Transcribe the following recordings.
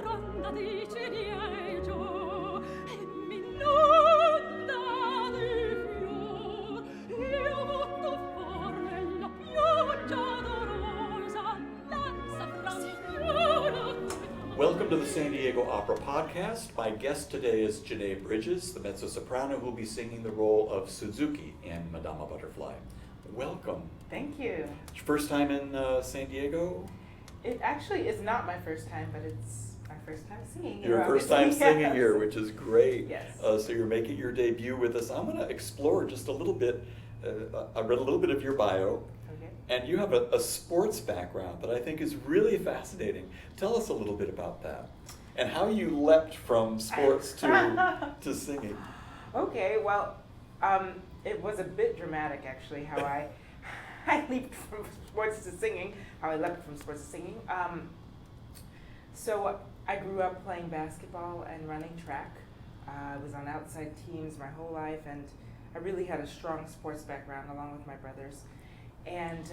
Rondati ciliegio e mi inonda di fior. Io butto fuori la pioggia d'orosa, lanza franfiora. Welcome to the San Diego Opera Podcast. My guest today is J'nai Bridges, the mezzo-soprano who will be singing the role of Suzuki in Madama Butterfly. Welcome. Thank you. It's your first time in San Diego? It actually is not my first time, but it's my first time singing here. Your first time singing Yes. here, which is great. Yes. So you're making your debut with us. I'm going to explore just a little bit. I read a little bit of your bio. Okay. And you have a sports background that I think is really fascinating. Tell us a little bit about that and how you leapt from sports to singing. Okay, well, it was a bit dramatic actually how I leaped from sports to singing, how I leapt from sports to singing. So I grew up playing basketball and running track. I was on outside teams my whole life, and I really had a strong sports background along with my brothers. And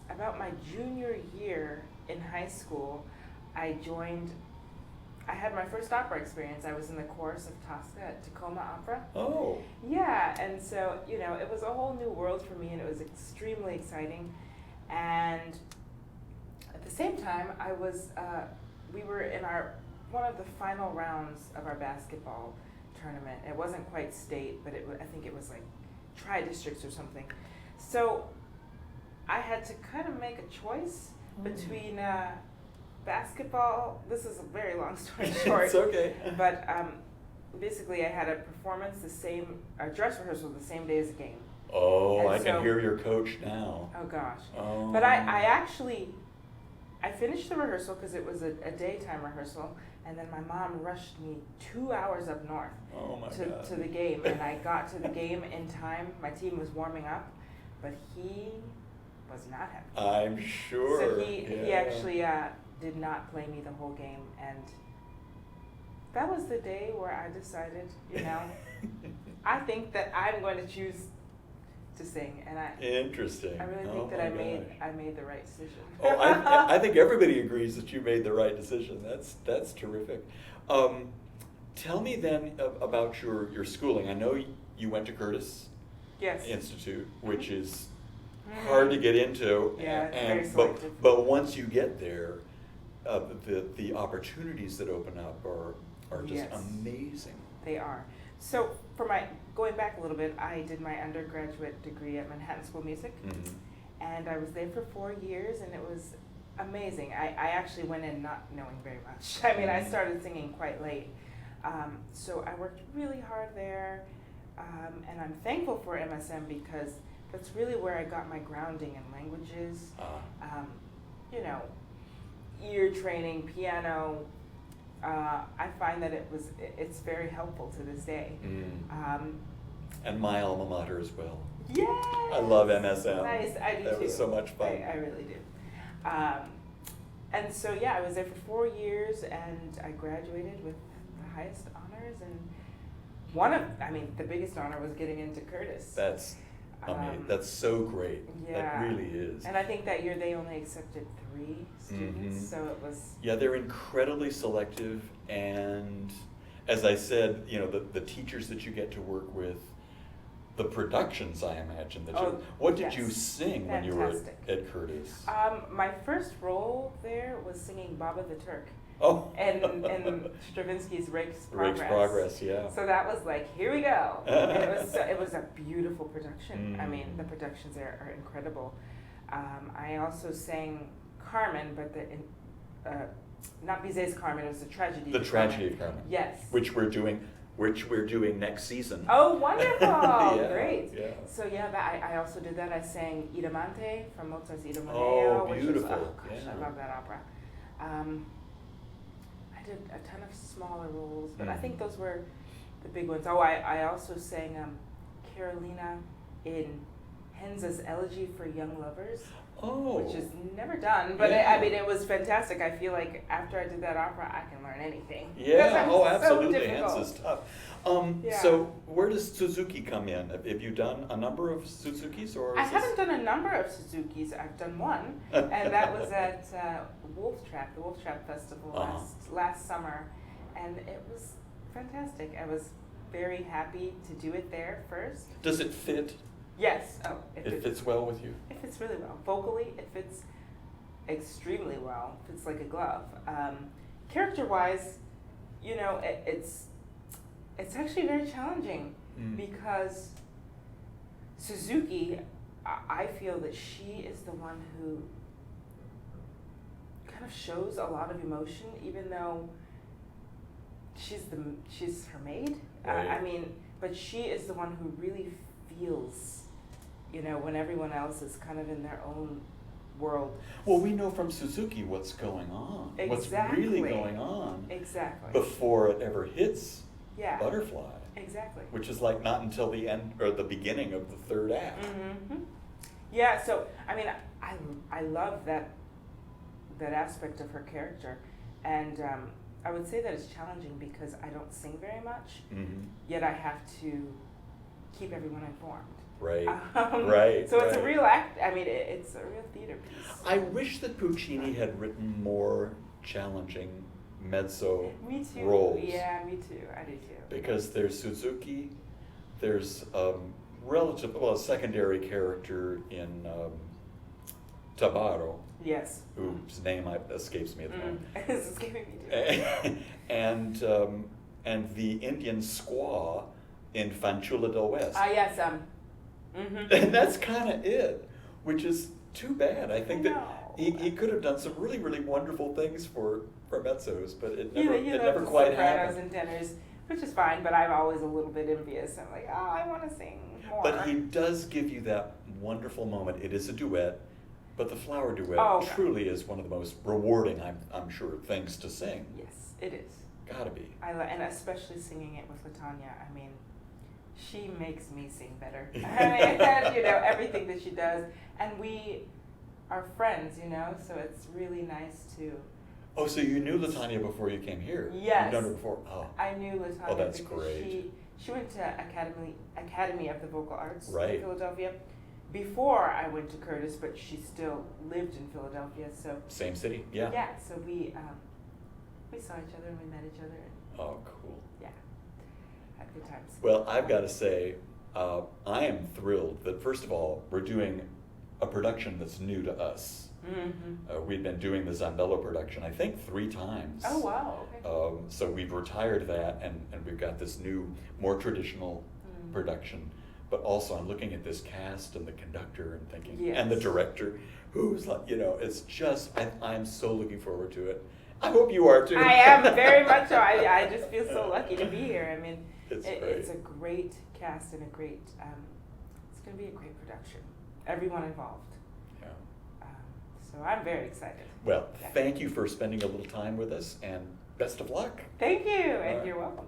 about my junior year in high school, I had my first opera experience. I was in the chorus of Tosca at Tacoma Opera. Oh. Yeah, and so, it was a whole new world for me, and it was extremely exciting. And at the same time, we were in one of the final rounds of our basketball tournament. It wasn't quite state, but I think it was like tri-districts or something. So I had to kind of make a choice between basketball. This is a very long story short. It's okay. But basically, I had a performance, a dress rehearsal the same day as a game. Oh, And I so- can hear your coach now. Oh gosh. Oh. But I finished the rehearsal because it was a daytime rehearsal, and then my mom rushed me 2 hours up north Oh my God. to the game, and I got to the game in time. My team was warming up, but he was not happy. I'm sure. So he actually did not play me the whole game, and that was the day where I decided, I think that I'm going to choose to sing, and Interesting. I really Oh think that my I made the right decision. Oh, I think everybody agrees that you made the right decision. That's terrific. Tell me then about your schooling. I know you went to Curtis Yes. Institute, which is hard to get into. Yeah, it's very but selective. once you get there, the opportunities that open up are just Yes. amazing. They are. So going back a little bit, I did my undergraduate degree at Manhattan School of Music, Mhm. and I was there for 4 years, and it was amazing. I actually went in not knowing very much. I mean, I started singing quite late. So I worked really hard there, and I'm thankful for MSM because that's really where I got my grounding in languages, ear training, piano. I find that it's very helpful to this day. And my alma mater as well. Yes! I love MSM. Nice, I do too. That was so much fun. I really do. And so, I was there for 4 years, and I graduated with the highest honors, and the biggest honor was getting into Curtis. That's that's so great. Yeah. That really is. And I think that year they only accepted 3 students, Mhm. so it was... Yeah, they're incredibly selective, and as I said, the teachers that you get to work with, the productions, I imagine that what did you yes. sing when you Fantastic. were at Curtis? My first role there was singing Baba the Turk. Oh. And Stravinsky's Rake's Progress. Rake's Progress, yeah. So that was like, here we go. And it was a beautiful production. I mean, the Mm. productions there are incredible. I also sang Carmen, but not Bizet's Carmen. It was the tragedy. The of Tragedy Carmen. of Carmen. Yes. Which we're doing next season. Oh, wonderful! Yeah, Great. yeah. So I also did that. I sang Idamante from Mozart's Idomeneo. Oh, which beautiful. Was, oh gosh, Yeah. I love that opera. I did a ton of smaller roles, but I think those were the big ones. Oh, I also sang Carolina in Henze's Elegy for Young Lovers. Oh. which is never done. But Yeah. it was fantastic. I feel like after I did that opera, I can learn anything. Yeah, Because oh, it's so absolutely, difficult. Hans is tough. Yeah. So where does Suzuki come in? Have you done a number of Suzukis, or I is haven't done a number of Suzukis. I've done one, and that was at Wolf Trap, the Wolf Trap Festival Uh-huh. last summer, and it was fantastic. I was very happy to do it there first. Does it fit? Yes. Oh, It fits well with you? It fits really well. Vocally, it fits extremely well. It fits like a glove. Character-wise, you know, it's actually very challenging because Suzuki, I feel that she is the one who kind of shows a lot of emotion, even though she's her maid. Right. I mean, but she is the one who really feels, you know, when everyone else is kind of in their own world. Well, we know from Suzuki what's going on. What's really Exactly. going on Exactly. before it ever hits Yeah. Butterfly. Exactly. Which is like not until the end or the beginning of the third act. Mm-hmm. Yeah. So I mean, I love that aspect of her character, and I would say that it's challenging because I don't sing very much, Mm-hmm. yet I have to keep everyone informed. Right. Right. So it's a right. real act. I mean, it's a real theater piece. I wish that Puccini had written more challenging mezzo Me too. roles. Yeah, me too. I do too. Because there's Suzuki, there's a secondary character in Tabaro, Yes. whose name escapes me at the moment. It's escaping me too. and the Indian squaw in Fanciulla del West. Yes. And that's kind of it, which is too bad. I think that know. he could have done some really, really wonderful things for mezzos, but it You never, know, the quite sopranos happened. and tenors, which is fine, but I'm always a little bit envious. I'm like, oh, I want to sing more. But he does give you that wonderful moment. It is a duet, but the flower duet Oh, truly is one of the most rewarding, I'm sure, things to sing. Yes, it is. Gotta be. And especially singing it with Latanya. I mean, she makes me sing better. I mean, you know, everything that she does, and we are friends, you know, so it's really nice to. Oh, so you knew Latanya before you came here? Yes. You've known her before? Oh. I knew Latanya Oh, that's because great. she went to Academy of the Vocal Arts Right. in Philadelphia before I went to Curtis, but she still lived in Philadelphia, so Same city? Yeah. yeah, so we saw each other and we met each other, and Oh, cool. yeah, had good times. Well, I've got to say, I am thrilled that, first of all, we're doing a production that's new to us. Mm-hmm. We've been doing the Zambello production, I think, 3 times. Oh wow, okay. So we've retired that, and we've got this new, more traditional production. But also, I'm looking at this cast and the conductor and thinking, Yes. and the director, who's like, you know, it's just, I'm so looking forward to it. I hope you are too. I am very much so. I just feel so lucky to be here. I mean, It's great. it's a great cast and a great, it's going to be a great production. Everyone involved. Yeah. So I'm very excited. Well, Yeah. thank you for spending a little time with us, and best of luck. Thank you, All and right. you're welcome.